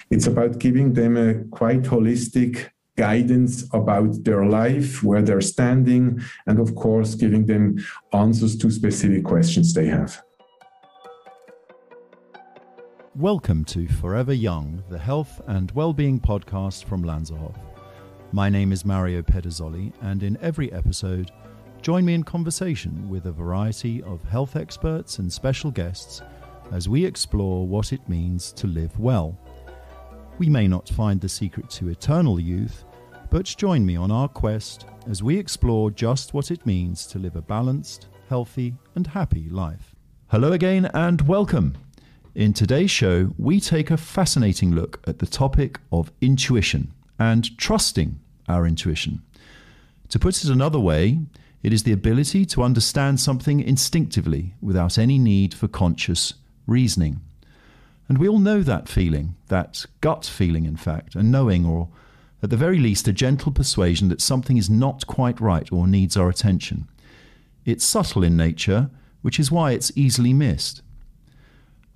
It's about giving them a quite holistic guidance about their life, where they're standing, and of course, giving them answers to specific questions they have. Welcome to Forever Young, the health and well-being podcast from Lanserhof. My name is Mario Pederzolli, and in every episode, join me in conversation with a variety of health experts and special guests as we explore what it means to live well. We may not find the secret to eternal youth, but join me on our quest as we explore just what it means to live a balanced, healthy, and happy life. Hello again and welcome. In today's show, we take a fascinating look at the topic of intuition and trusting our intuition. To put it another way, it is the ability to understand something instinctively without any need for conscious reasoning. And we all know that feeling, that gut feeling, in fact, a knowing, or at the very least, a gentle persuasion that something is not quite right or needs our attention. It's subtle in nature, which is why it's easily missed.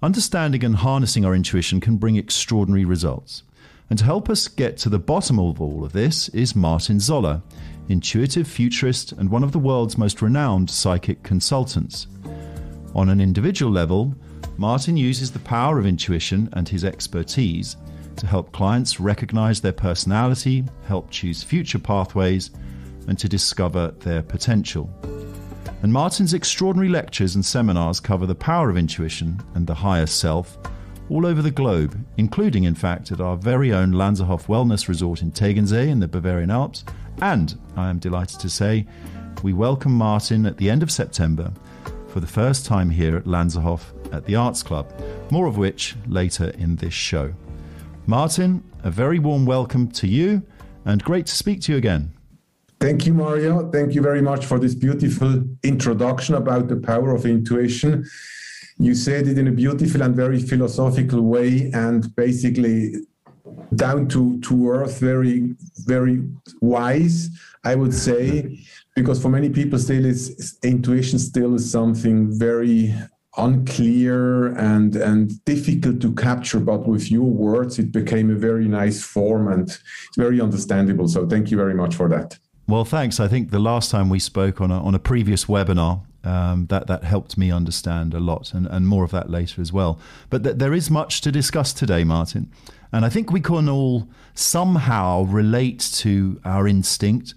Understanding and harnessing our intuition can bring extraordinary results. And to help us get to the bottom of all of this is Martin Zoller, intuitive futurist and one of the world's most renowned psychic consultants. On an individual level, Martin uses the power of intuition and his expertise to help clients recognize their personality, help choose future pathways, and to discover their potential. And Martin's extraordinary lectures and seminars cover the power of intuition and the higher self all over the globe, including, in fact, at our very own Lanserhof Wellness Resort in Tegernsee in the Bavarian Alps. And, I am delighted to say, we welcome Martin at the end of September for the first time here at Lanserhof at the Arts Club, more of which later in this show. Martin, a very warm welcome to you, and great to speak to you again. Thank you, Mario. Thank you very much for this beautiful introduction about the power of intuition. You said it in a beautiful and very philosophical way, and basically down to earth, very, very wise, I would say, because for many people still intuition still is something very unclear and difficult to capture, but with your words it became a very nice form and it's very understandable. So thank you very much for that. Well, thanks. I think the last time we spoke on a previous webinar, that helped me understand a lot, and more of that later as well. But there is much to discuss today, Martin, and I think we can all somehow relate to our instinct,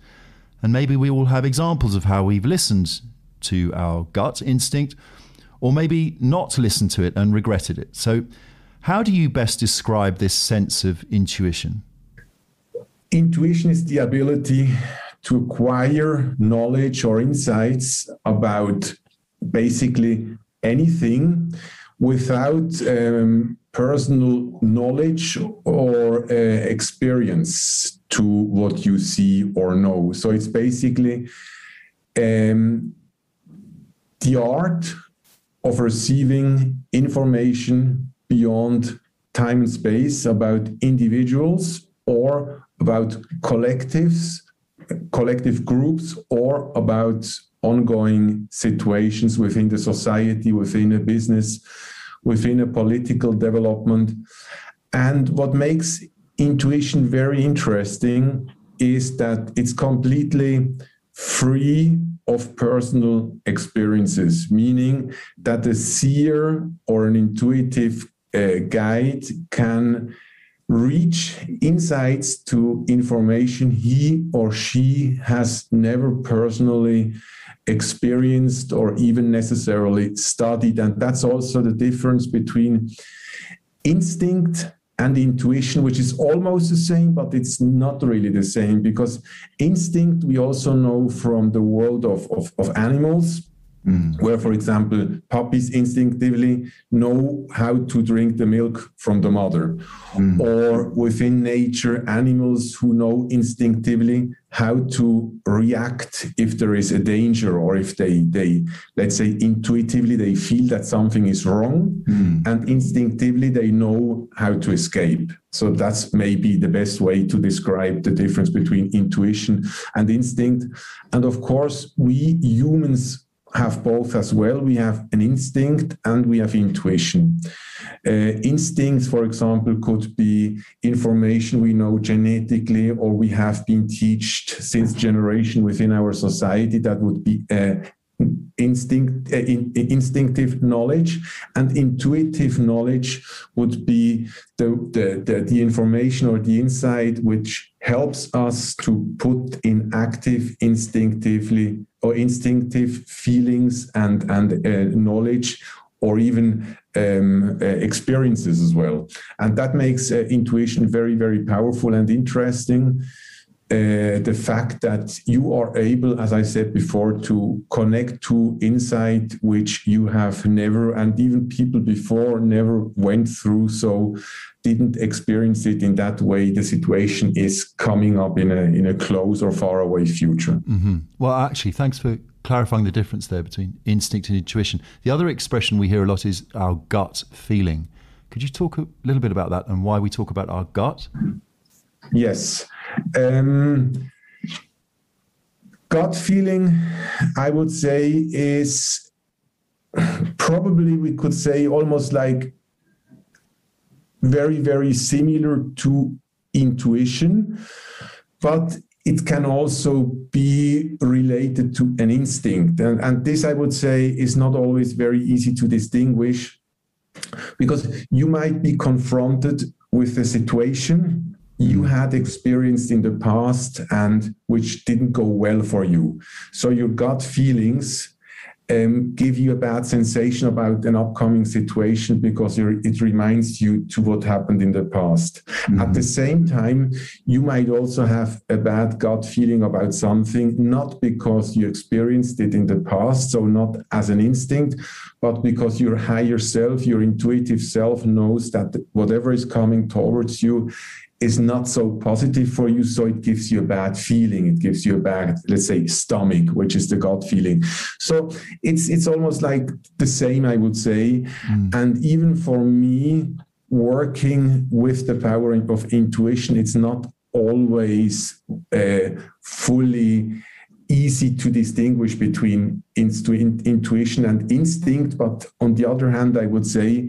and maybe we all have examples of how we've listened to our gut instinct, or maybe not listened to it and regretted it. So how do you best describe this sense of intuition? Intuition is the ability to acquire knowledge or insights about basically anything without personal knowledge or experience to what you see or know. So it's basically the art of receiving information beyond time and space about individuals or about collective groups, or about ongoing situations within the society, within a business, within a political development. And what makes intuition very interesting is that it's completely free of personal experiences, meaning that a seer or an intuitive guide can reach insights to information he or she has never personally experienced or even necessarily studied. And that's also the difference between instinct and intuition, which is almost the same, but it's not really the same, because instinct we also know from the world of animals, where, for example, puppies instinctively know how to drink the milk from the mother, or within nature, animals who know instinctively how to react if there is a danger, or if they let's say intuitively they feel that something is wrong, and instinctively they know how to escape. So that's maybe the best way to describe the difference between intuition and instinct. And of course, we humans have both as well. We have an instinct and we have intuition. Instincts, for example, could be information we know genetically or we have been taught since generation within our society. That would be instinctive knowledge, and intuitive knowledge would be the information or the insight which helps us to put in active instinctive feelings and knowledge, or even experiences as well. And that makes intuition very, very powerful and interesting. The fact that you are able, as I said before, to connect to insight which you have never, and even people before never went through, so didn't experience it in that way. The situation is coming up in a close or far away future. Mm-hmm. Well, actually, thanks for clarifying the difference there between instinct and intuition. The other expression we hear a lot is our gut feeling. Could you talk a little bit about that and why we talk about our gut? Yes. Gut feeling, I would say, is probably, we could say, almost like very, very similar to intuition, but it can also be related to an instinct. And this, I would say, is not always very easy to distinguish, because you might be confronted with a situation you had experienced in the past and which didn't go well for you. So your gut feelings give you a bad sensation about an upcoming situation because it reminds you to what happened in the past. Mm-hmm. At the same time, you might also have a bad gut feeling about something, not because you experienced it in the past, so not as an instinct, but because your higher self, your intuitive self, knows that whatever is coming towards you is not so positive for you, so it gives you a bad feeling. It gives you a bad, let's say, stomach, which is the gut feeling. So it's almost like the same, I would say. And even for me, working with the power of intuition, it's not always fully easy to distinguish between intuition and instinct. But on the other hand, I would say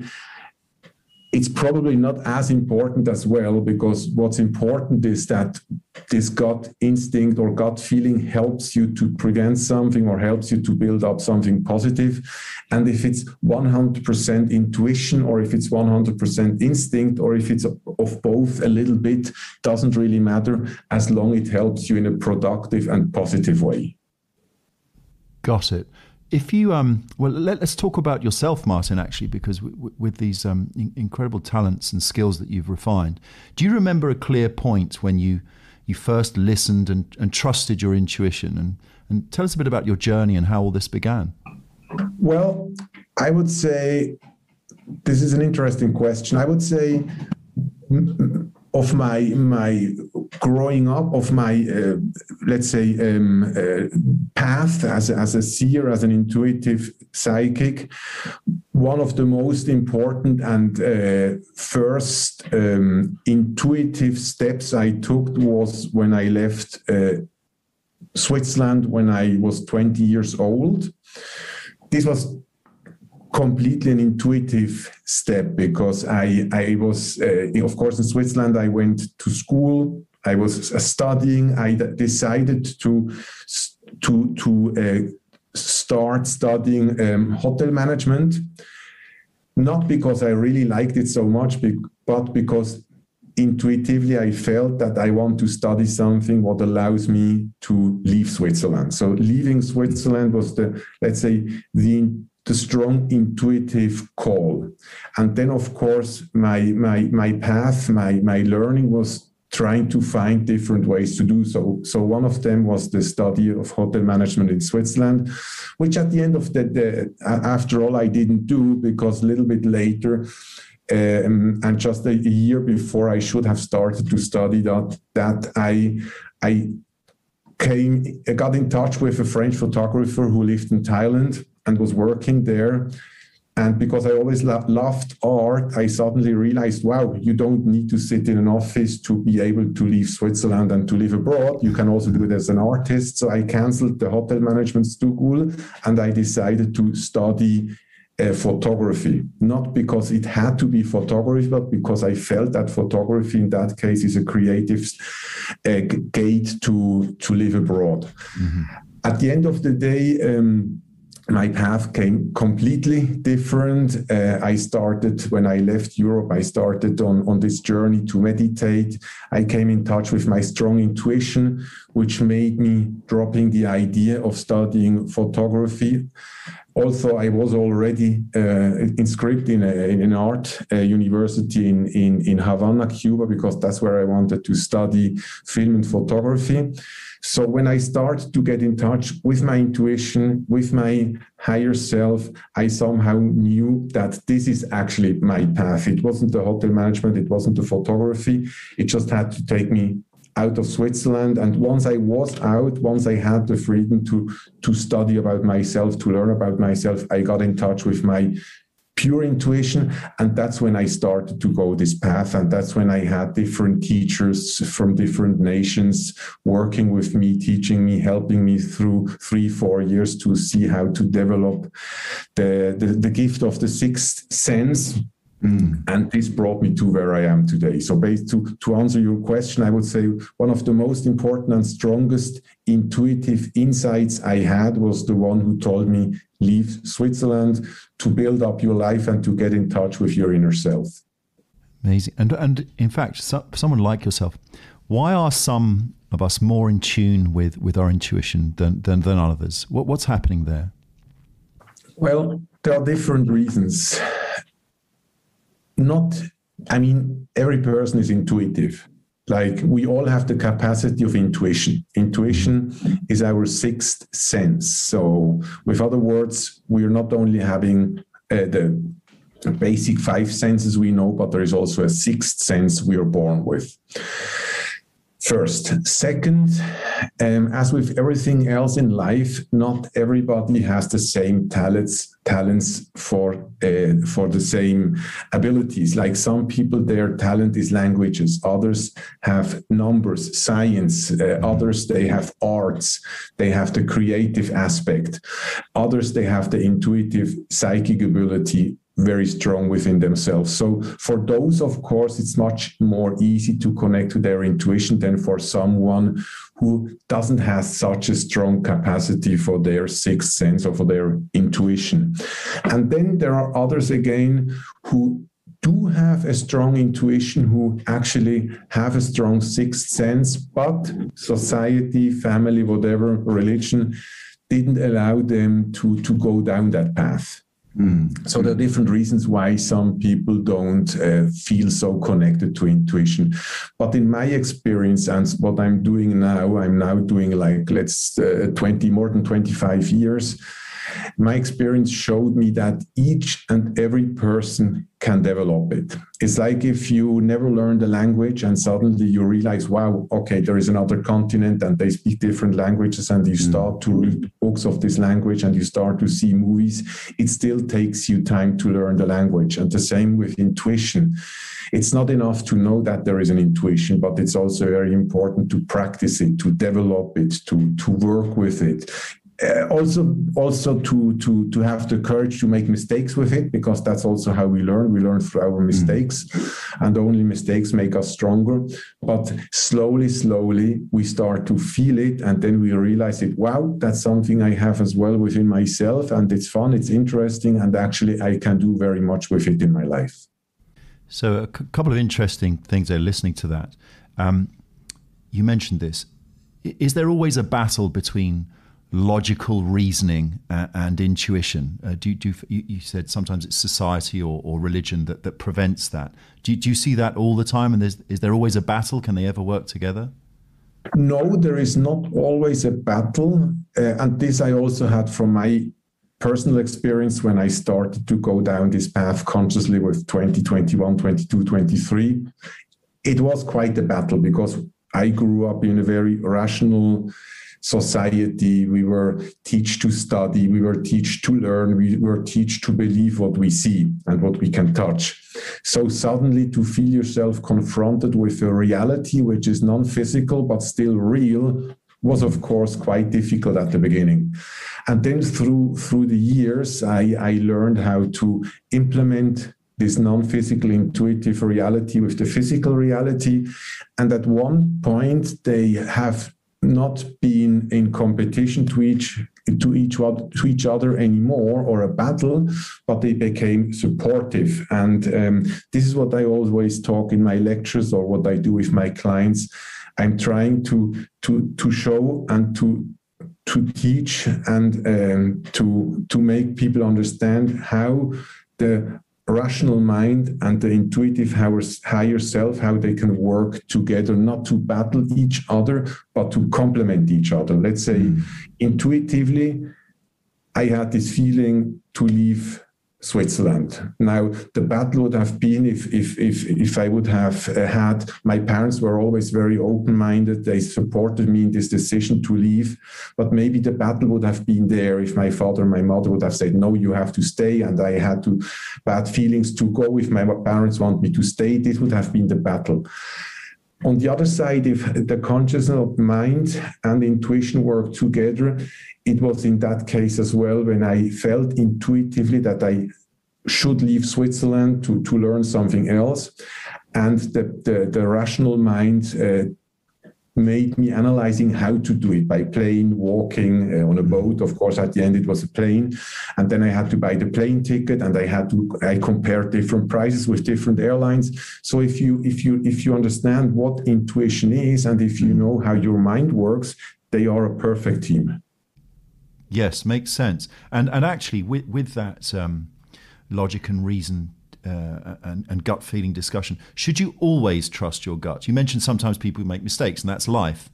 it's probably not as important as well, because what's important is that this gut instinct or gut feeling helps you to prevent something or helps you to build up something positive. And if it's 100% intuition, or if it's 100% instinct, or if it's of both a little bit, doesn't really matter, as long as it helps you in a productive and positive way. Got it. If you, let's talk about yourself, Martin, actually, because with these incredible talents and skills that you've refined, do you remember a clear point when you first listened and trusted your intuition? And tell us a bit about your journey and how all this began. Well, I would say this is an interesting question. I would say of my growing up, of my path as a seer, as an intuitive psychic, one of the most important and first intuitive steps I took was when I left Switzerland when I was 20 years old. This was completely an intuitive step, because I was, of course, in Switzerland. I went to school. I was studying. I decided to start studying hotel management, not because I really liked it so much, but because intuitively I felt that I want to study something what allows me to leave Switzerland. So leaving Switzerland was the strong intuitive call. And then, of course, my path, my learning was trying to find different ways to do so. So one of them was the study of hotel management in Switzerland, which at the end of after all, I didn't do, because a little bit later, and just a year before I should have started to study that I got in touch with a French photographer who lived in Thailand and was working there, And because I always loved art, I suddenly realized, wow, you don't need to sit in an office to be able to leave Switzerland and to live abroad. You can also do it as an artist. So I canceled the hotel management school and I decided to study photography, not because it had to be photography, but because I felt that photography in that case is a creative gate to live abroad. Mm-hmm. At the end of the day, my path came completely different. I started, when I left Europe, I started on this journey to meditate. I came in touch with my strong intuition, which made me dropping the idea of studying photography. Also, I was already inscribed in an art university in Havana, Cuba, because that's where I wanted to study film and photography. So when I started to get in touch with my intuition, with my higher self, I somehow knew that this is actually my path. It wasn't the hotel management, it wasn't the photography. It just had to take me out of Switzerland. And once I was out, once I had the freedom to study about myself, to learn about myself, I got in touch with my pure intuition. And that's when I started to go this path. And that's when I had different teachers from different nations working with me, teaching me, helping me through 3-4 years to see how to develop the gift of the sixth sense. And this brought me to where I am today. So to answer your question, I would say one of the most important and strongest intuitive insights I had was the one who told me, leave Switzerland to build up your life and to get in touch with your inner self. Amazing. And in fact, someone like yourself, why are some of us more in tune with our intuition than others? What's happening there? Well, there are different reasons. Every person is intuitive. Like, we all have the capacity of intuition. Intuition is our sixth sense. So with other words, we are not only having the basic 5 senses we know, but there is also a sixth sense we are born with. First. Second, as with everything else in life, not everybody has the same talents for the same abilities. Like, some people, their talent is languages. Others have numbers, science. Others, they have arts. They have the creative aspect. Others, they have the intuitive psychic ability very strong within themselves. So for those, of course, it's much more easy to connect to their intuition than for someone who doesn't have such a strong capacity for their sixth sense or for their intuition. And then there are others again who do have a strong intuition, who actually have a strong sixth sense, but society, family, whatever, religion didn't allow them to go down that path. So there are different reasons why some people don't feel so connected to intuition. But in my experience and what I'm doing now, I'm now doing more than 25 years. My experience showed me that each and every person can develop it. It's like if you never learned a language and suddenly you realize, wow, okay, there is another continent and they speak different languages, and you start to read books of this language and you start to see movies. It still takes you time to learn the language. And the same with intuition. It's not enough to know that there is an intuition, but it's also very important to practice it, to develop it, to work with it. Also to have the courage to make mistakes with it, because that's also how we learn. We learn through our mistakes, and only mistakes make us stronger. But slowly, we start to feel it, and then we realize it. Wow, that's something I have as well within myself, and it's fun, it's interesting, and actually I can do very much with it in my life. So a couple of interesting things there listening to that. You mentioned this. Is there always a battle between logical reasoning and intuition? You said sometimes it's society or religion that prevents that. Do you see that all the time? And is there always a battle? Can they ever work together? No, there is not always a battle. And this I also had from my personal experience when I started to go down this path consciously with 2021, 22, 23. It was quite a battle, because I grew up in a very rational society. We were taught to study. We were taught to learn. We were taught to believe what we see and what we can touch. So suddenly to feel yourself confronted with a reality which is non-physical but still real was, of course, quite difficult at the beginning. And then through the years, I learned how to implement this non-physical intuitive reality with the physical reality. And at one point, they have not been in competition to each other anymore, or a battle, but they became supportive. And this is what I always talk in my lectures, or what I do with my clients. I'm trying to show and to teach and to make people understand how the rational mind and the intuitive higher self, how they can work together, not to battle each other, but to complement each other. Let's say intuitively, I had this feeling to leave Switzerland. Now, the battle would have been if I would have had, my parents were always very open-minded. They supported me in this decision to leave. But maybe the battle would have been there if my father and my mother would have said, no, you have to stay. And I had bad feelings to go. If my parents want me to stay, this would have been the battle. On the other side, if the consciousness of mind and intuition work together, it was in that case as well when I felt intuitively that I should leave Switzerland to learn something else. And the rational mind made me analyzing how to do it by plane, walking, on a boat. Of course, at the end, it was a plane. And then I had to buy the plane ticket, and I compared different prices with different airlines. So if you understand what intuition is, and if you know how your mind works, they are a perfect team. Yes, makes sense. And actually, with that logic and reason and gut feeling discussion, should you always trust your gut? You mentioned sometimes people make mistakes, and that's life.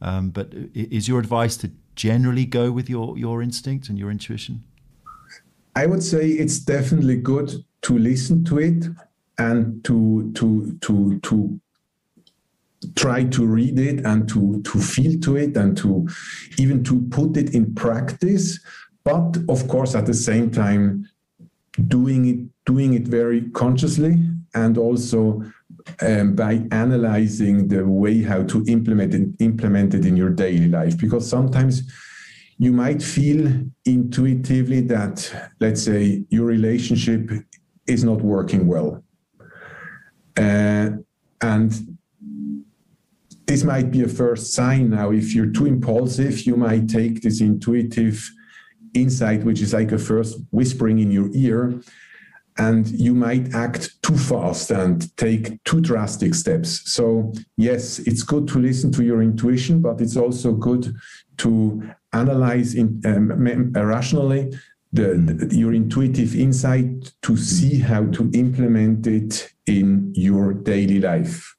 But is your advice to generally go with your instinct and your intuition? I would say it's definitely good to listen to it and to try to read it and to feel to it and to even to put it in practice. But of course, at the same time, doing it very consciously, and also by analyzing the way how to implement it in your daily life. Because sometimes you might feel intuitively that, let's say, your relationship is not working well. And this might be a first sign. Now, if you're too impulsive, you might take this intuitive insight, which is like a first whispering in your ear, and you might act too fast and take too drastic steps. So yes, it's good to listen to your intuition, but it's also good to analyze rationally your intuitive insight to see how to implement it in your daily life,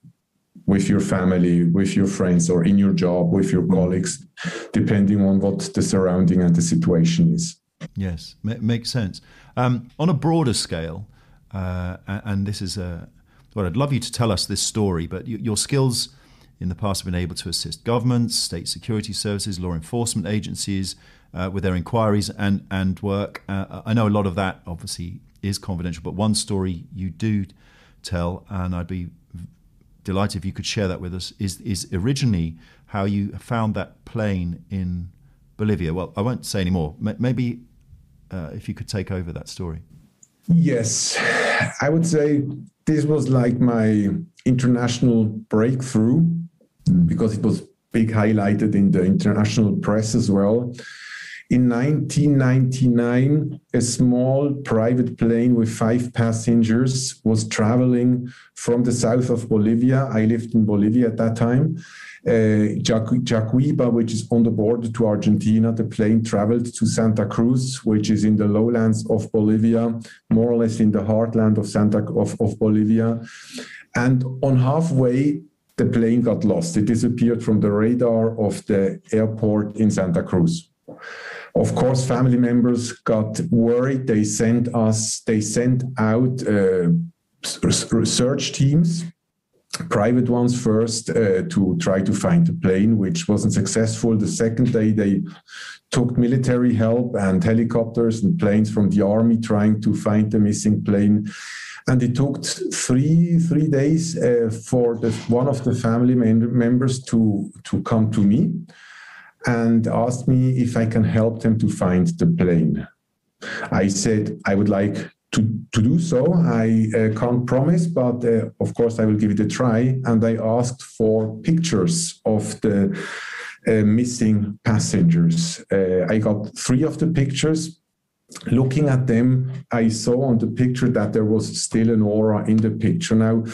with your family, with your friends, or in your job, with your colleagues, depending on what the surrounding and the situation is. Yes, makes sense. On a broader scale, and this is well, I'd love you to tell us this story, but your skills in the past have been able to assist governments, state security services, law enforcement agencies with their inquiries and work. I know a lot of that obviously is confidential, but one story you do tell, and I'd be delighted if you could share that with us, is originally how you found that plane in Bolivia. Well, I won't say any more. Maybe if you could take over that story. Yes, I would say this was like my international breakthrough, because it was big highlighted in the international press as well. In 1999, a small private plane with 5 passengers was traveling from the south of Bolivia. I lived in Bolivia at that time. Jacuiba, which is on the border to Argentina. The plane traveled to Santa Cruz, which is in the lowlands of Bolivia, more or less in the heartland of Bolivia. And on halfway, the plane got lost. It disappeared from the radar of the airport in Santa Cruz. Of course, family members got worried. They sent out search teams. private ones first to try to find the plane, which wasn't successful. The second day, they took military help and helicopters and planes from the army trying to find the missing plane. And it took three days for one of the family members to come to me and ask me if I can help them to find the plane. I said I would like to do so. I can't promise, but of course I will give it a try. And I asked for pictures of the missing passengers. I got 3 of the pictures. Looking at them, I saw on the picture that there was still an aura in the picture. Now,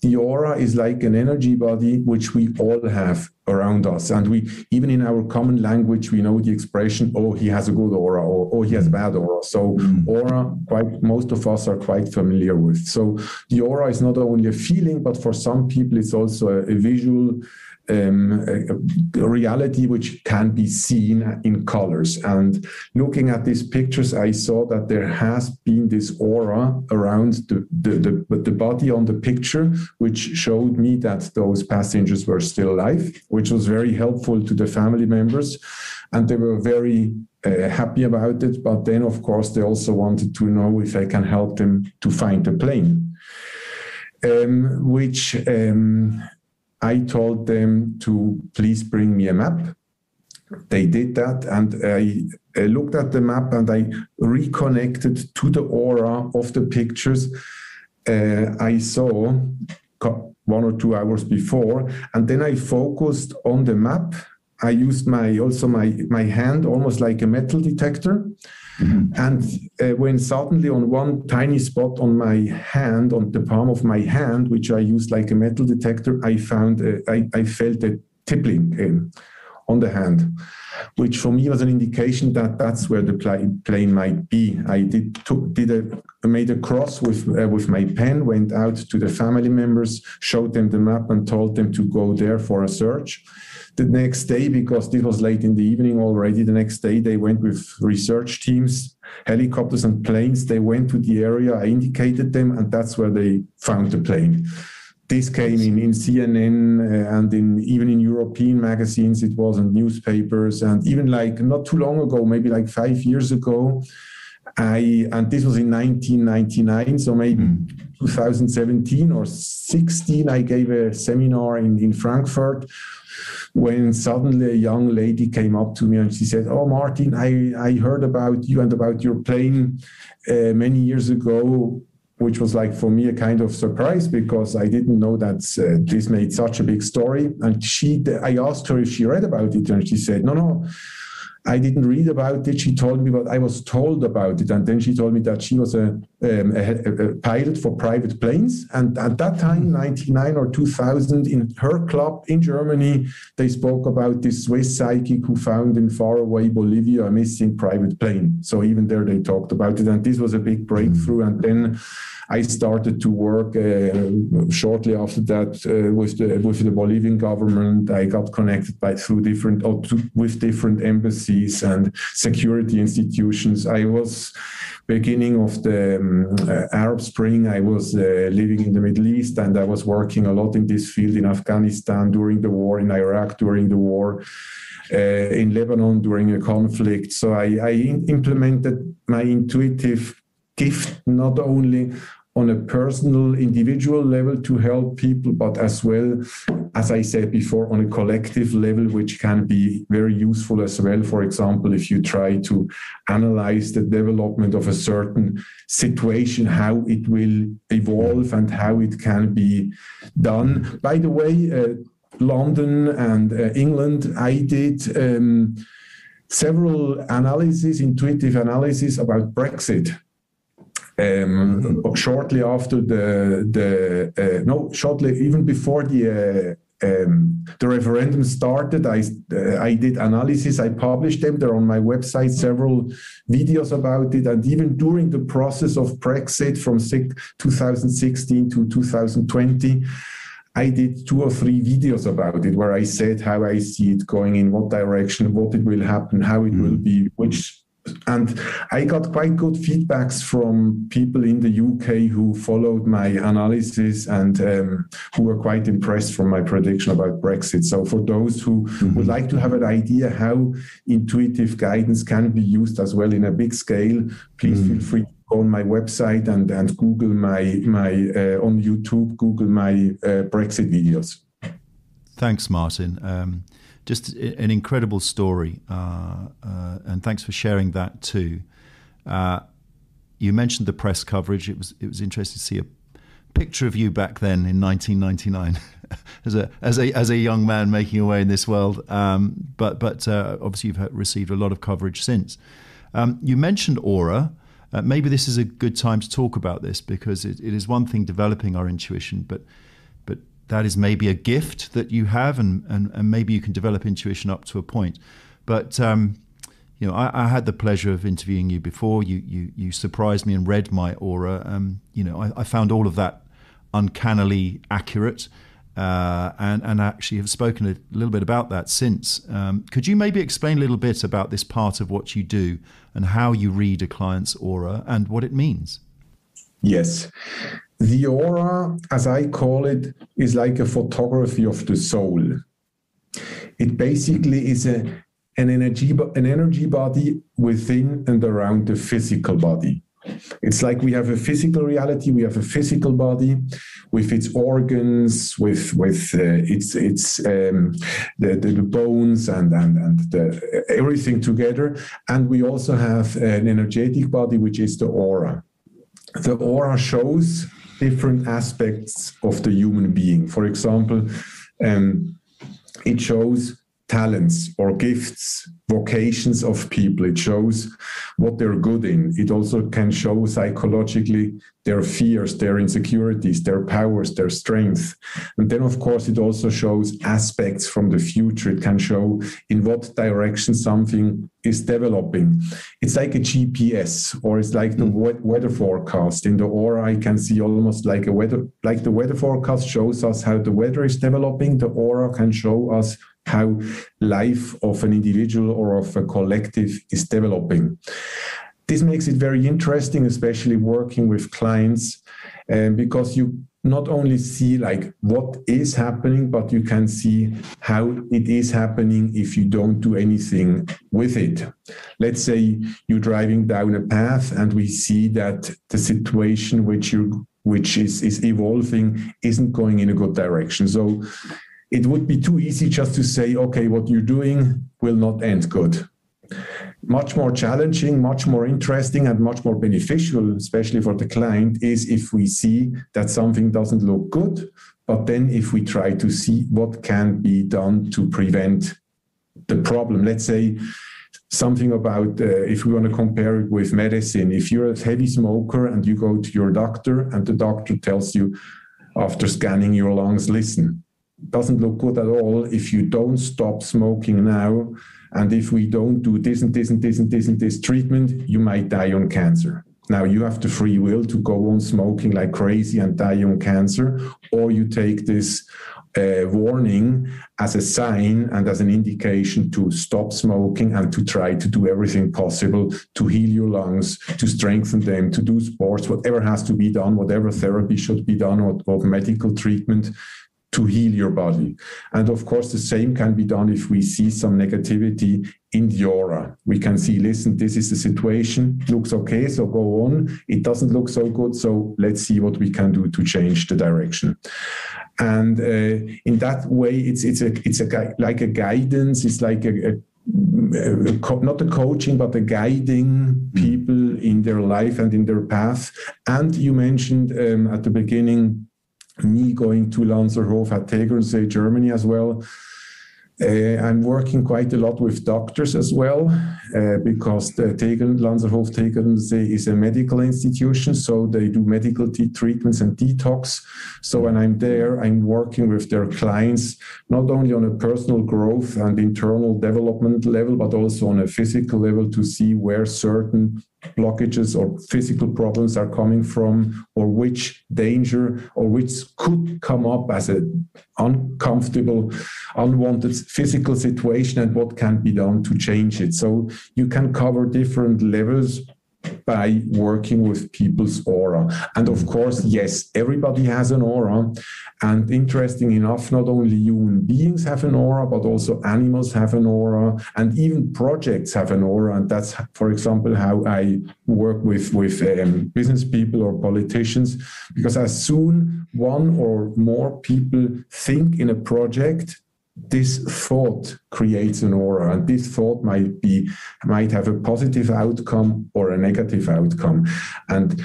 the aura is like an energy body which we all have around us. And we, even in our common language, we know the expression, oh, he has a good aura, or oh, he has a bad aura. So aura, most of us are quite familiar with. So the aura is not only a feeling, but for some people, it's also a visual a reality which can be seen in colors. And looking at these pictures, I saw that there has been this aura around the body on the picture, which showed me that those passengers were still alive, which was very helpful to the family members. And they were very happy about it. But then, of course, they also wanted to know if I can help them to find the plane, I told them to please bring me a map. They did that, and I looked at the map and I reconnected to the aura of the pictures I saw 1 or 2 hours before, and then I focused on the map. I used my hand almost like a metal detector. Mm-hmm. And when suddenly on one tiny spot on my hand, on the palm of my hand, which I used like a metal detector, I found, I felt a tippling on the hand, which for me was an indication that that's where the plane might be. I made a cross with my pen, went out to the family members, showed them the map and told them to go there for a search. The next day, because this was late in the evening already, the next day they went with research teams, helicopters and planes. They went to the area, I indicated them, and that's where they found the plane. This came in CNN and even in European magazines, it was in newspapers, and even like not too long ago, maybe like 5 years ago, and this was in 1999, so maybe 2017 or 16, I gave a seminar in Frankfurt, when suddenly a young lady came up to me and she said, "Oh, Martin, I heard about you and about your plane many years ago," which was like for me a kind of surprise because I didn't know that this made such a big story. And I asked her if she read about it, and she said, no, I didn't read about it. She told me, but I was told about it. And then she told me that she was a pilot for private planes. And at that time, 99 or 2000, in her club in Germany, they spoke about this Swiss psychic who found in faraway Bolivia a missing private plane. So even there they talked about it. And this was a big breakthrough. And then I started to work shortly after that with the Bolivian government. I got connected with different embassies and security institutions. I was beginning of the Arab Spring. I was living in the Middle East, and I was working a lot in this field in Afghanistan during the war, in Iraq during the war, in Lebanon during a conflict. So I implemented my intuitive gift not only on a personal, individual level to help people, but as well, as I said before, on a collective level, which can be very useful as well. For example, if you try to analyze the development of a certain situation, how it will evolve and how it can be done. By the way, London and England, I did several analyses, intuitive analysis about Brexit. Shortly after even before the referendum started, I did analysis. I published them. They're on my website. Several videos about it, and even during the process of Brexit from 2016 to 2020. I did 2 or 3 videos about it where I said how I see it going, in what direction, what it will happen, how it will be, which And I got quite good feedbacks from people in the UK who followed my analysis and who were quite impressed from my prediction about Brexit. So for those who would like to have an idea how intuitive guidance can be used as well in a big scale, please feel free to go on my website and Google my on YouTube, Google my Brexit videos. Thanks, Martin. Just an incredible story, and thanks for sharing that too. You mentioned the press coverage. It was interesting to see a picture of you back then in 1999 as a young man making your way in this world. But obviously you've received a lot of coverage since. You mentioned aura. Maybe this is a good time to talk about this, because it is one thing developing our intuition, but that is maybe a gift that you have, and maybe you can develop intuition up to a point. But I had the pleasure of interviewing you before. You surprised me and read my aura. I found all of that uncannily accurate, and actually have spoken a little bit about that since. Could you maybe explain a little bit about this part of what you do and how you read a client's aura and what it means? Yes. The aura, as I call it, is like a photography of the soul. It basically is an energy body within and around the physical body. It's like we have a physical reality, we have a physical body with its organs, with the bones and the everything together, and we also have an energetic body, which is the aura. The aura shows different aspects of the human being. For example, it shows talents or gifts, vocations of people. It shows what they're good in. It also can show psychologically their fears, their insecurities, their powers, their strength. And then, of course, it also shows aspects from the future. It can show in what direction something is developing. It's like a GPS, or it's like the weather forecast. In the aura, I can see almost like the weather forecast shows us how the weather is developing. The aura can show us how life of an individual or of a collective is developing. This makes it very interesting, especially working with clients, because you not only see like what is happening, but you can see how it is happening if you don't do anything with it. Let's say you're driving down a path and we see that the situation which is evolving isn't going in a good direction. So it would be too easy just to say, okay, what you're doing will not end good. Much more challenging, much more interesting, and much more beneficial, especially for the client, is if we see that something doesn't look good, but then if we try to see what can be done to prevent the problem. Let's say something about, if we want to compare it with medicine, if you're a heavy smoker and you go to your doctor and the doctor tells you after scanning your lungs, listen, doesn't look good at all if you don't stop smoking now, and if we don't do this and this and this and this and this treatment, you might die on cancer. Now you have the free will to go on smoking like crazy and die on cancer, or you take this warning as a sign and as an indication to stop smoking and to try to do everything possible to heal your lungs, to strengthen them, to do sports, whatever has to be done, whatever therapy should be done, or medical treatment, to heal your body. And of course, the same can be done if we see some negativity in the aura. We can see, listen, this is the situation, looks okay, so go on. It doesn't look so good, so let's see what we can do to change the direction. And in that way, it's like a guidance. It's like not a coaching, but a guiding people in their life and in their path. And you mentioned at the beginning, me going to Lanserhof at Tegernsee, Germany as well. I'm working quite a lot with doctors as well, because the Lanserhof Tegernsee is a medical institution, so they do medical treatments and detox. So when I'm there, I'm working with their clients, not only on a personal growth and internal development level, but also on a physical level to see where certain blockages or physical problems are coming from, or which danger or which could come up as an uncomfortable, unwanted physical situation, and what can be done to change it. So you can cover different levels by working with people's aura. And of course, yes, everybody has an aura. And interesting enough, not only human beings have an aura, but also animals have an aura, and even projects have an aura. And that's, for example, how I work with business people or politicians, because as soon one or more people think in a project, this thought creates an aura, and this thought might have a positive outcome or a negative outcome. And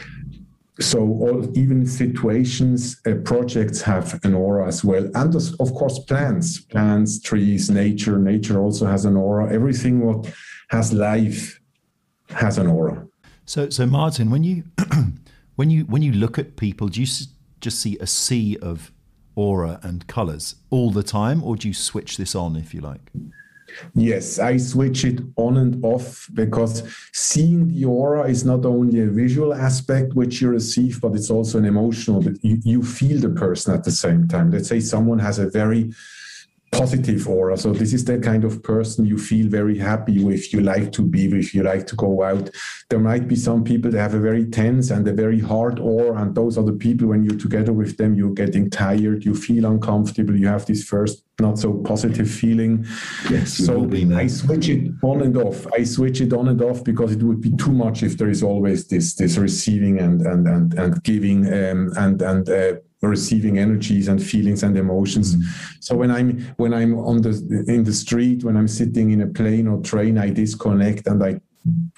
so even situations, projects have an aura as well. And of course, plants, trees, nature also has an aura. Everything what has life has an aura. So Martin, when you when you look at people, do you just see a sea of aura and colors all the time, or do you switch this on, if you like? Yes, I switch it on and off, because seeing the aura is not only a visual aspect which you receive, but it's also an emotional. But you feel the person at the same time. Let's say someone has a very positive aura. So this is the kind of person you feel very happy with, you like to be with, you like to go out. There might be some people that have a very tense and a very hard aura, and those are the people, when you're together with them, you're getting tired, you feel uncomfortable, you have this first not so positive feeling. Yes, so I switch it on and off. I switch it on and off because it would be too much if there is always this receiving and giving and receiving energies and feelings and emotions. So when I'm in the street, when I'm sitting in a plane or train, I disconnect and I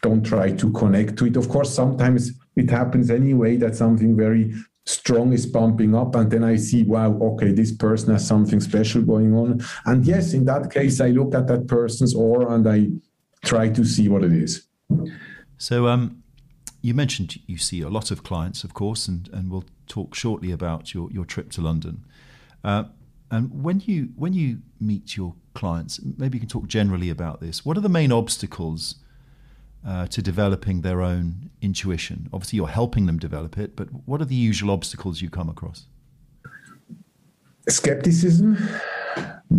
don't try to connect to it. Of course, sometimes it happens anyway that something very strong is bumping up, and then I see, wow, okay, this person has something special going on. And yes, in that case, I look at that person's aura and I try to see what it is. So you mentioned you see a lot of clients, of course, and we'll talk shortly about your trip to London. And when you meet your clients, maybe you can talk generally about this. What are the main obstacles to developing their own intuition? Obviously, you're helping them develop it, but what are the usual obstacles you come across? Skepticism,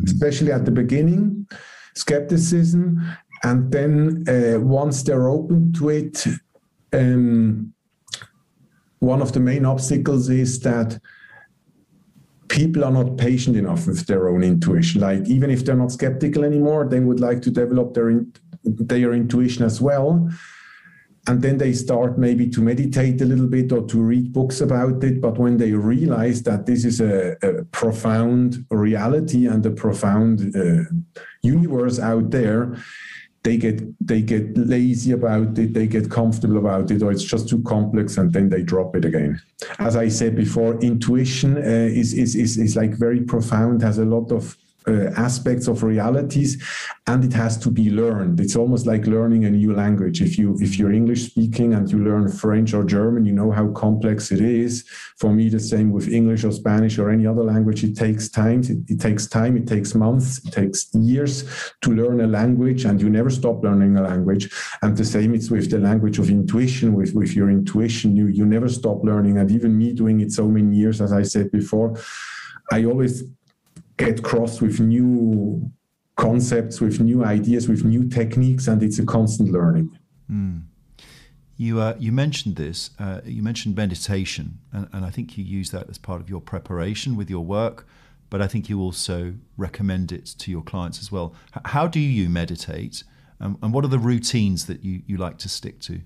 especially at the beginning. Skepticism, and then once they're open to it, one of the main obstacles is that people are not patient enough with their own intuition. Like, even if they're not skeptical anymore, they would like to develop their intuition as well. And then they start maybe to meditate a little bit or to read books about it. But when they realize that this is a profound reality and a profound universe out there, they get lazy about it, they get comfortable about it, or it's just too complex, and then they drop it again. As I said before, intuition is like very profound, has a lot of aspects of realities, and it has to be learned. It's almost like learning a new language. If you're English speaking and you learn French or German, you know how complex it is. For me, the same with English or Spanish or any other language. It takes time. It takes time. It takes months. It takes years to learn a language, and you never stop learning a language. And the same it's with the language of intuition. With your intuition, you never stop learning. And even me doing it so many years, as I said before, I always get crossed with new concepts, with new ideas, with new techniques, and it's a constant learning. You mentioned this. You mentioned meditation, and I think you use that as part of your preparation with your work, but I think you also recommend it to your clients as well. How do you meditate, and what are the routines that you like to stick to?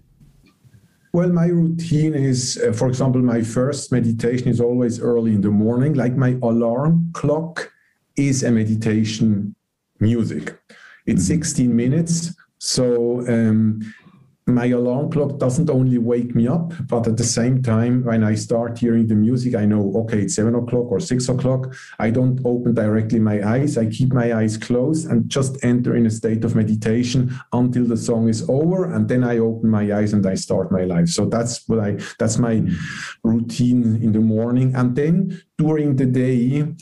Well, my routine is, for example, my first meditation is always early in the morning. Like, my alarm clock is a meditation music. It's 16 minutes. So my alarm clock doesn't only wake me up, but at the same time, when I start hearing the music, I know, okay, it's 7 o'clock or 6 o'clock. I don't open directly my eyes. I keep my eyes closed and just enter in a state of meditation until the song is over. And then I open my eyes and I start my life. So that's my routine in the morning. And then during the day,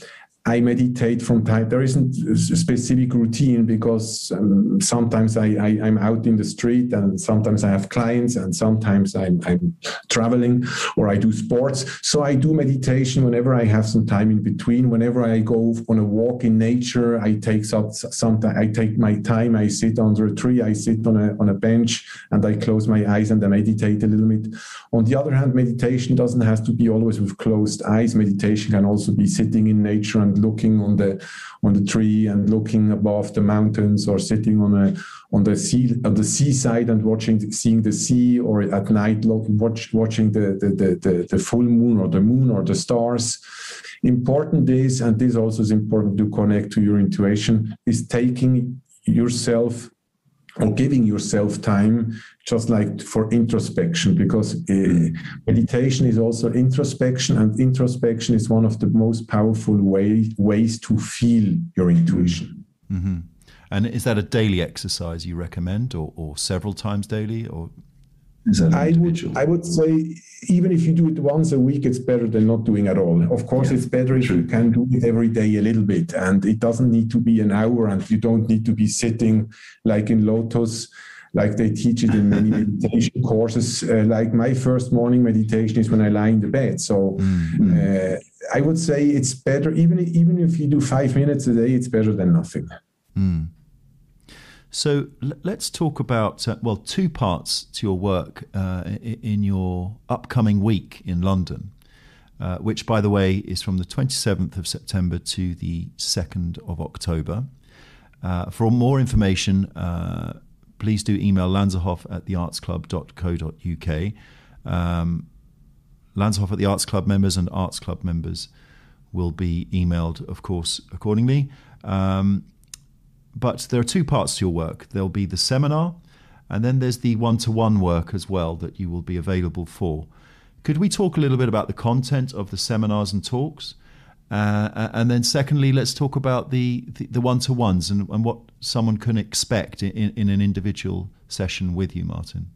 I meditate from time. There isn't a specific routine because sometimes I'm out in the street, and sometimes I have clients, and sometimes I'm traveling, or I do sports. So I do meditation whenever I have some time in between. Whenever I go on a walk in nature, I take I take my time. I sit under a tree. I sit on a bench, and I close my eyes and I meditate a little bit. On the other hand, meditation doesn't have to be always with closed eyes. Meditation can also be sitting in nature and looking on the tree and looking above the mountains, or sitting on the seaside and seeing the sea, or at night watching the full moon or the moon or the stars. Important is, and this also is important to connect to your intuition, is taking yourself or giving yourself time, just like for introspection, because meditation is also introspection, and introspection is one of the most powerful ways to feel your intuition. Mm-hmm. And is that a daily exercise you recommend, or several times daily, or is that I would say even if you do it once a week, it's better than not doing at all. Of course, it's better if you can do it every day a little bit, and it doesn't need to be an hour, and you don't need to be sitting like in Lotus, like they teach it in many meditation courses. Like my first morning meditation is when I lie in the bed. So I would say it's better, even if you do 5 minutes a day, it's better than nothing. Mm. So let's talk about, two parts to your work in your upcoming week in London, which, by the way, is from the 27th of September to the 2nd of October. For more information, please do email lanserhof@theartsclub.co.uk. Lanserhof at the Arts Club members and Arts Club members will be emailed, of course, accordingly. But there are two parts to your work. There'll be the seminar, and then there's the one-to-one work as well that you will be available for. Could we talk a little bit about the content of the seminars and talks? And then secondly, let's talk about the one-to-ones and what someone can expect in an individual session with you, Martin.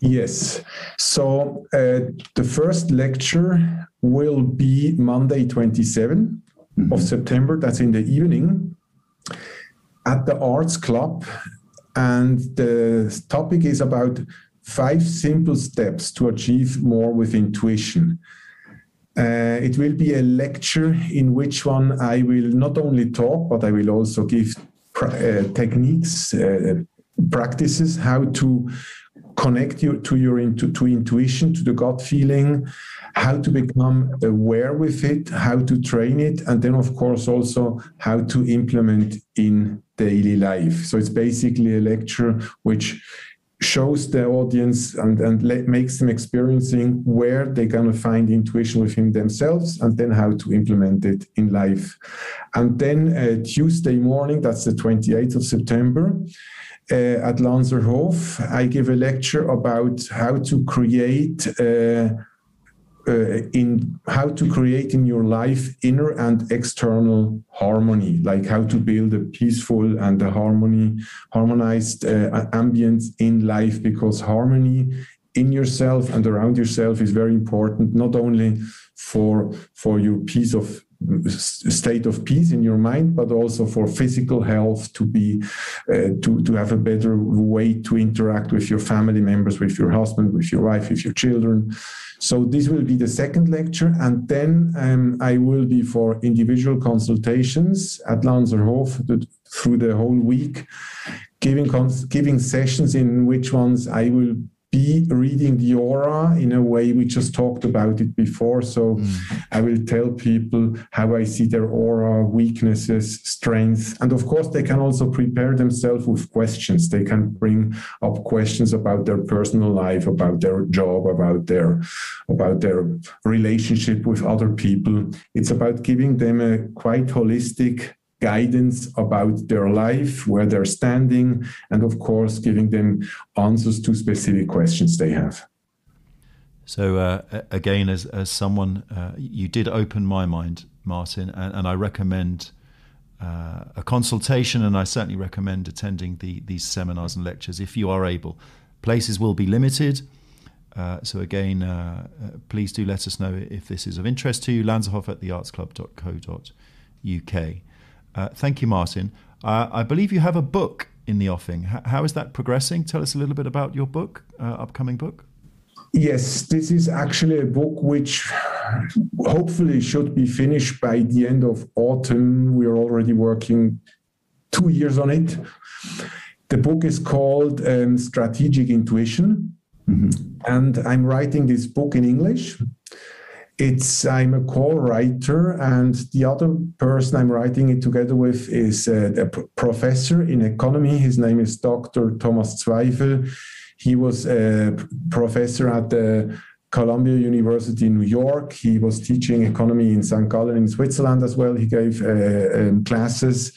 Yes. So the first lecture will be Monday, 27th of September. That's in the evening, at the Arts Club, and the topic is about 5 simple steps to achieve more with intuition. It will be a lecture in which one I will not only talk, but I will also give techniques, practices, how to connect you to intuition, to the gut feeling, how to become aware with it, how to train it, and then, of course, also how to implement in daily life. So it's basically a lecture which shows the audience and makes them experiencing where they're going to find intuition within themselves, and then how to implement it in life. And then Tuesday morning, that's the 28th of September, at Lanserhof, I give a lecture about how to create in your life inner and external harmony, like how to build a peaceful and a harmonized ambience in life, because harmony in yourself and around yourself is very important, not only for your state of peace in your mind, but also for physical health, to be to have a better way to interact with your family members, with your husband, with your wife, with your children. So this will be the second lecture, and then I will be for individual consultations at Lanserhof through the whole week, giving sessions in which ones I will be reading the aura in a way we just talked about it before. So I will tell people how I see their aura, weaknesses, strengths, and of course they can also prepare themselves with questions. They can bring up questions about their personal life, about their job, about their relationship with other people. It's about giving them a quite holistic guidance about their life, where they're standing, and of course giving them answers to specific questions they have. So again, as someone, you did open my mind, Martin, and I recommend a consultation, and I certainly recommend attending these seminars and lectures if you are able. Places will be limited, so again, please do let us know if this is of interest to you. Lanserhof@theartsclub.co.uk. UK. Thank you, Martin. I believe you have a book in the offing. How is that progressing? Tell us a little bit about your book, upcoming book. Yes, this is actually a book which hopefully should be finished by the end of autumn. We are already working 2 years on it. The book is called Strategic Intuition, and I'm writing this book in English. I'm a co-writer, and the other person I'm writing it together with is a professor in economy. His name is Dr. Thomas Zweifel. He was a professor at the Columbia University in New York. He was teaching economy in St. Gallen in Switzerland as well. He gave classes,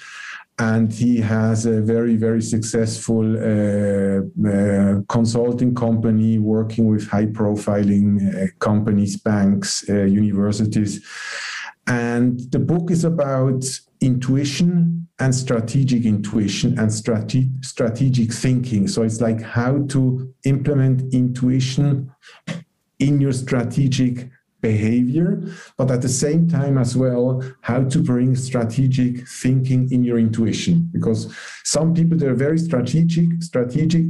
and he has a very, very successful consulting company working with high-profiling companies, banks, universities. And the book is about intuition and strategic intuition and strategic thinking. So it's like how to implement intuition in your strategic behavior, but at the same time as well, how to bring strategic thinking in your intuition. Because some people, they're very strategic,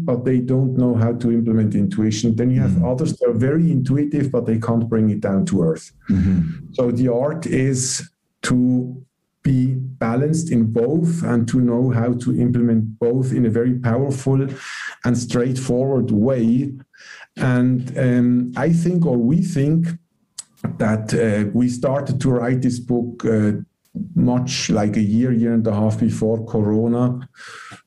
but they don't know how to implement intuition. Then you have others that are very intuitive, but they can't bring it down to earth. So the art is to be balanced in both and to know how to implement both in a very powerful and straightforward way. And I think, or we think, that we started to write this book much like a year and a half before Corona.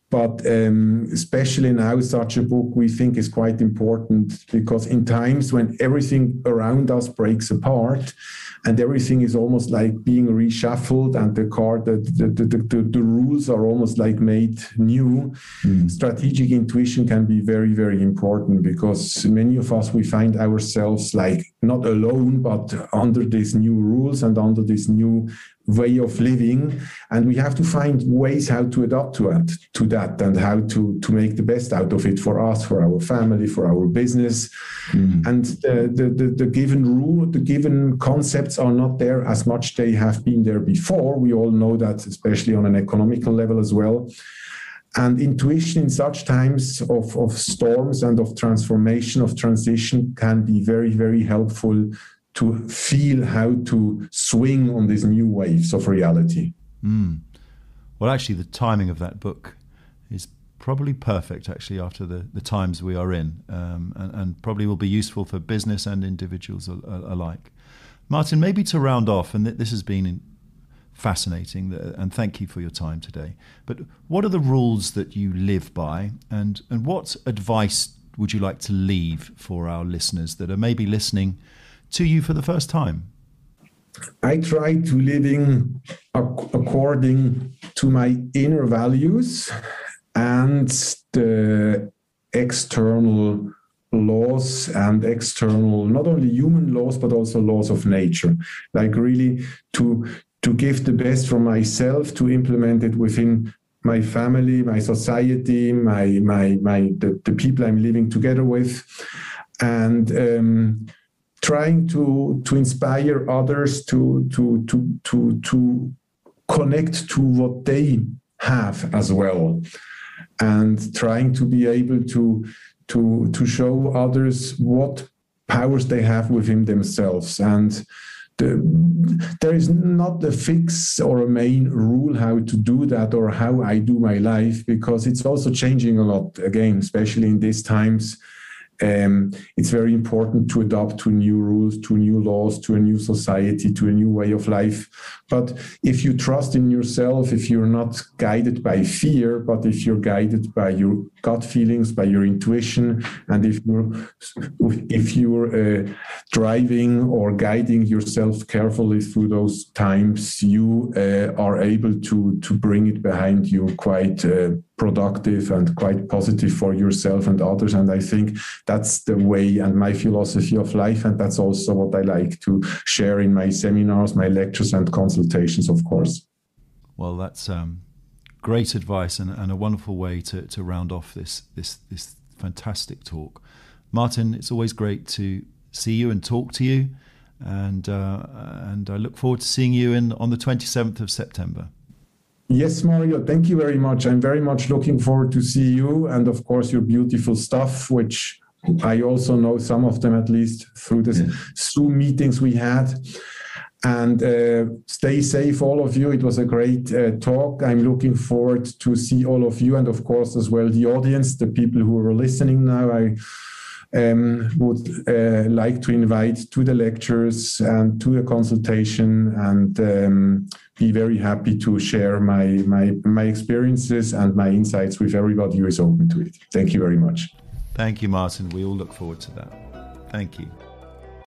But especially now, such a book we think is quite important, because in times when everything around us breaks apart and everything is almost like being reshuffled and the rules are almost like made new, strategic intuition can be very, very important, because many of us, we find ourselves like not alone, but under these new rules and under this new way of living, and we have to find ways how to adapt to that and how to make the best out of it for us, for our family, for our business. And the given rule, the given concepts are not there as much they have been there before. We all know that, especially on an economical level as well. And intuition in such times of storms and of transformation, of transition, can be very, very helpful to feel how to swing on these new waves of reality. Well, actually, the timing of that book is probably perfect, actually, after the times we are in, and probably will be useful for business and individuals alike. Martin, maybe to round off, and this has been fascinating, and thank you for your time today, but what are the rules that you live by, and what advice would you like to leave for our listeners that are maybe listening to you for the first time? I try to living according to my inner values and the external laws and external, not only human laws, but also laws of nature. Like really to give the best from myself, to implement it within my family, my society, the people I'm living together with, and trying to inspire others to connect to what they have as well, and trying to be able to show others what powers they have within themselves. And there is not a fix or a main rule how to do that or how I do my life, because it's also changing a lot, again, especially in these times. It's very important to adapt to new rules, to new laws, to a new society, to a new way of life. But if you trust in yourself, if you're not guided by fear, but if you're guided by your gut feelings, by your intuition, and if you're driving or guiding yourself carefully through those times, you are able to bring it behind you quite productive and quite positive for yourself and others. And I think that's the way and my philosophy of life. And that's also what I like to share in my seminars, my lectures and consultations, of course. Well, that's great advice and a wonderful way to round off this fantastic talk. Martin, it's always great to see you and talk to you. and I look forward to seeing you on the 27th of September. Yes, Mario, thank you very much. I'm very much looking forward to see you and, of course, your beautiful stuff, which I also know some of them, at least through the Zoom meetings we had. And stay safe, all of you. It was a great talk. I'm looking forward to see all of you and, of course, as well, the audience, the people who are listening now. I would like to invite to the lectures and to a consultation, and be very happy to share my experiences and my insights with everybody who is open to it. Thank you very much. Thank you, Martin. We all look forward to that. Thank you.